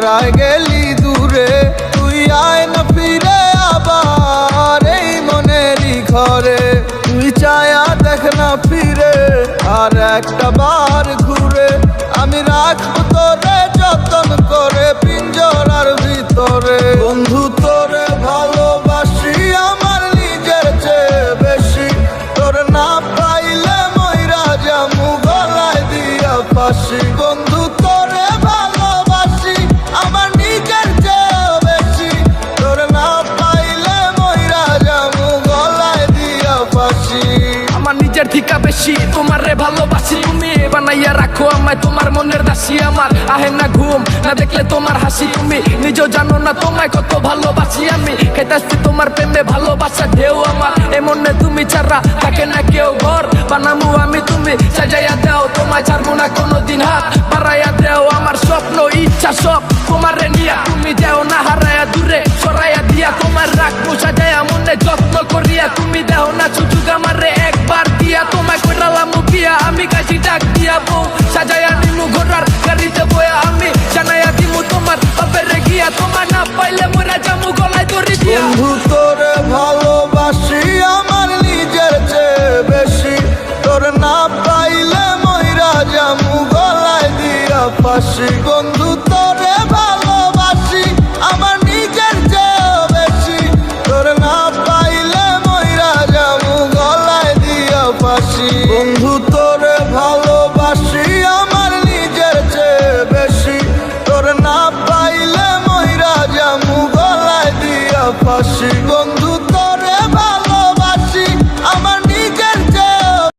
হারায় গেলি দূরে, তুই আয় না ফিরে আবার এই মনেরই ঘরে। তুই চায়া দেখ না ফিরে আর একটা বার ঘুরে, আমি রাখবো তোরে যতন করে পিঞ্জরার ভিতরে। বন্ধু তোরে ভালোবাসি আমার নিজের চেয়ে বেশি, তোর না পাইলে মইরা যামু গলায় দিয়া ফাঁসি। বন্ধু তোরে ভালোবাসি আমার নিজের চেয়ে বেশি, তোর না পাইলে মইরা যামু গলায় দিয়া ফাঁসি। আমার নিজের থিকা বেশি তোমারে ভালোবাসি, তুমি বানাইয়া রাখো আমায় তোমার মনের দাসী। আমার আহে না ঘুম না দেখলে তোমার হাসি, তুমি নিজেও জানো না তোমায় কত ভালোবাসি আমি। খেতাছি তোমার প্রেমে ভালোবাসা ঢেউ আমার, এমনে তুমি ছাড়া থাকে না কেউ ঘর বানামু আমি, তুমি সাজাইয়া দাও তোমায় ছাড়বো না কোনোদিন, হাত বাড়াইয়া দাও আমার স্বপ্ন ইচ্ছা সব তোমারে নিয়া। তুমি যাও না হারাইয়া দূরে সরাইয়া দিয়া, তোমার রাখবো সাজাইয়া মনে যত্ন করিয়া। তুমি দাও না সুযোগ আমারে একবার দিয়া, তোমায় কইরালাম বিয়া আমি কাছে ডাক দিয়া বউ সাজাইয়া নিমু ঘোড়ার গাড়িতে বয়া। আমি জানাইয়া দিমু তোমার বাপের গিয়া, তোমার না পাইলে মরা যামু গলায় দড়ি দিয়া। বন্ধু তোরে ভালোবাসি আমার নিজের চেয়ে বেশি, তোর না পাইলে মইরা যামু গলায় দিয়া ফাঁসি। বন্ধু